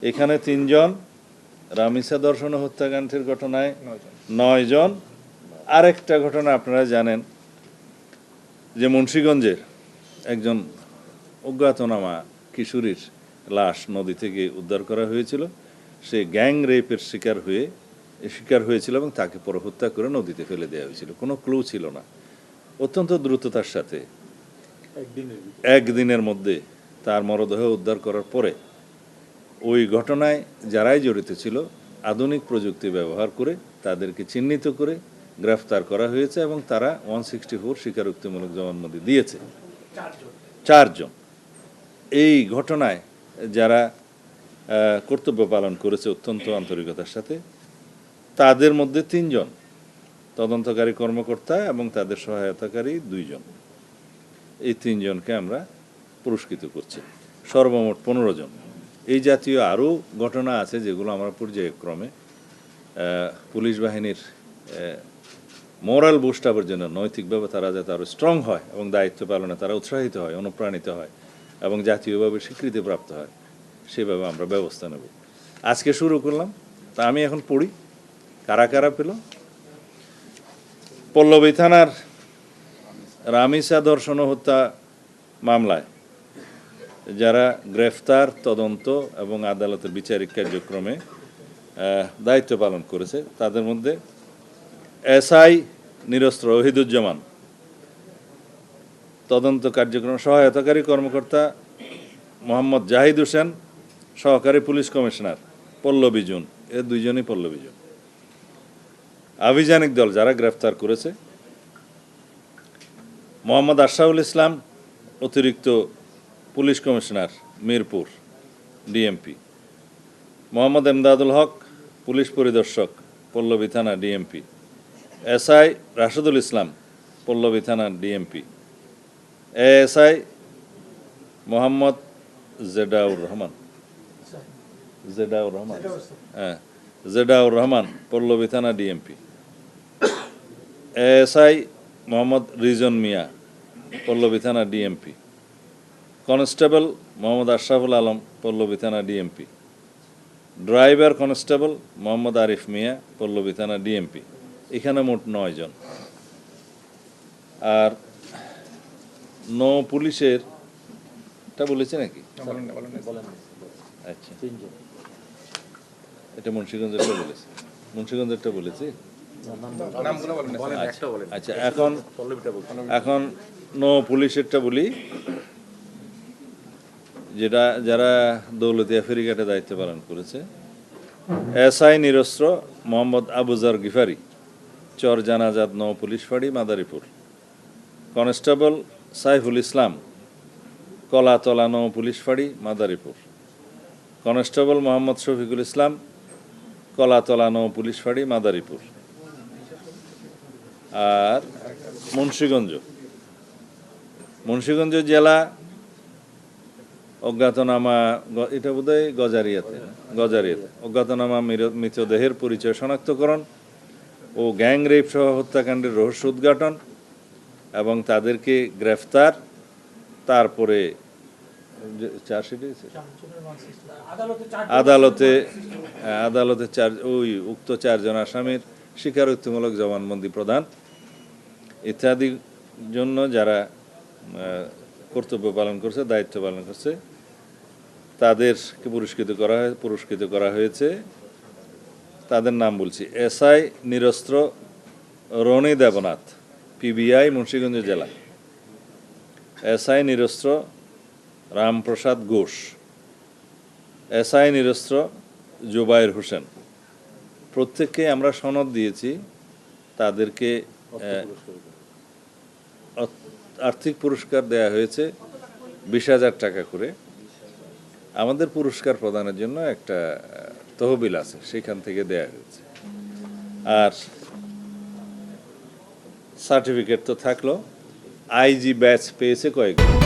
এখানে ৩ জন, রামিসা দর্শন হত্যাকাণ্ডের ঘটনায় ৯ জন। আরেকটা ঘটনা আপনারা জানেন যে মুন্সিগঞ্জের একজন অজ্ঞাতনামা কিশোরীর লাশ নদী থেকে উদ্ধার করা হয়েছিল। সে গ্যাং রেপের শিকার হয়েছিল এবং তাকে পরে হত্যা করে নদীতে ফেলে দেওয়া হয়েছিল। কোনো ক্লু ছিল না। অত্যন্ত দ্রুততার সাথে একদিনের মধ্যে তার মরদেহ উদ্ধার করার পরে ওই ঘটনায় যারাই জড়িত ছিল আধুনিক প্রযুক্তি ব্যবহার করে তাদেরকে চিহ্নিত করে গ্রেফতার করা হয়েছে এবং তারা 164 স্বীকারোক্তিমূলক জবানবন্দি দিয়েছে। 4 জন। এই ঘটনায় যারা কর্তব্য পালন করেছে অত্যন্ত আন্তরিকতার সাথে, তাদের মধ্যে 3 জন তদন্তকারী কর্মকর্তা এবং তাদের সহায়তাকারী 2 জন। এই 3 জনকে আমরা পুরস্কৃত করছি। সর্বমোট 15 জন। এই জাতীয় আরও ঘটনা আছে যেগুলো আমরা পর্যায়ক্রমে পুলিশ বাহিনীর মোরাল বুস্ট আপের জন্য, নৈতিকভাবে তারা যাতে আরও স্ট্রং হয় এবং দায়িত্ব পালনে তারা উৎসাহিত হয়, অনুপ্রাণিত হয় এবং জাতীয়ভাবে স্বীকৃতিপ্রাপ্ত হয়, সেভাবে আমরা ব্যবস্থা নেব। আজকে শুরু করলাম, তা আমি এখন পড়ি কারা কারা পেল। পল্লবী থানার রামিসা ধর্ষণ হত্যা মামলায় যারা গ্রেফতার, তদন্ত এবং আদালতের বিচারিক কার্যক্রমে দায়িত্ব পালন করেছে তাদের মধ্যে এসআই নিরস্ত্র ওহিদুজ্জামান, তদন্ত কার্যক্রম সহায়তাকারী কর্মকর্তা মোহাম্মদ জাহিদ হোসেন, সহকারী পুলিশ কমিশনার পল্লবী জুন, এর 2 জনই পল্লবী জুন। আভিযানিক দল যারা গ্রেফতার করেছে মোহাম্মদ আশরাফুল ইসলাম, অতিরিক্ত police commissioner Mirpur DMP, Mohammad Emdadul Haque, police পরিদর্শক পল্লবী থানা ডিএমপি, এসআই রাশেদুল ইসলাম, পল্লবী থানা ডিএমপি, এএসআই মোহাম্মদ জেডাউর রহমান, পল্লবী থানা ডিএমপি, এএসআই মোহাম্মদ রিজন মিয়া, পল্লবী থানা ডিএমপি, কনস্টেবল মোহাম্মদ আশরাফুল আলম, পল্লবী থানা DMP, driver constable Mohammad Arif Mia, Pallabi থানা ডিএমপি। এখানে মোট 9 জন। আর পুলিশের এটা বলেছে নাকি? আচ্ছা, এটা মুন্সিগঞ্জেরটা বলেছে, মুন্সিগঞ্জেরটা বলেছি। আচ্ছা, এখন পুলিশেরটা বলি, যেটা যারা দৌলতিয়া ফেরিঘাটে দায়িত্ব পালন করেছে। এসআই নিরস্ত্র মোহাম্মদ আবুজার গিফারি, চর জানাজাদ পুলিশ ফাঁড়ি মাদারীপুর, কনস্টেবল সাইফুল ইসলাম, কলাতলা পুলিশ ফাঁড়ি মাদারীপুর, কনস্টেবল মোহাম্মদ শফিকুল ইসলাম, কলাতলা পুলিশ ফাঁড়ি মাদারীপুর। আর মুন্সিগঞ্জ জেলা অজ্ঞাতনামা, এটা বোধহয় গজারিয়াতে অজ্ঞাতনামা মৃতদেহের পরিচয় শনাক্তকরণ ও গ্যাং রেপ সহ হত্যাকাণ্ডের রহস্য উদ্ঘাটন এবং তাদেরকে গ্রেফতার, তারপরে আদালতে উক্ত 4 জন আসামির স্বীকারোক্তিমূলক জবানবন্দি প্রদান ইত্যাদির জন্য যারা কর্তব্য পালন করছে, দায়িত্ব পালন করছে, তাদেরকে পুরস্কৃত করা হয়েছে। তাদের নাম বলছি: এসআই নিরস্ত্র রনি দেবনাথ, পিবিআই মুন্সিগঞ্জ জেলা; এসআই নিরস্ত্র রামপ্রসাদ ঘোষ; এসআই নিরস্ত্র জুবায়ের হোসেন। প্রত্যেককে আমরা সনদ দিয়েছি। তাদেরকে আর্থিক পুরস্কার দেয়া হয়েছে 20,000 টাকা করে। আমাদের পুরস্কার প্রদানের জন্য একটা তহবিল আছে, সেখান থেকে দেয়া হয়েছে। আর সার্টিফিকেট তো থাকলো। আইজি ব্যাচ পেয়েছে কয়েকজন।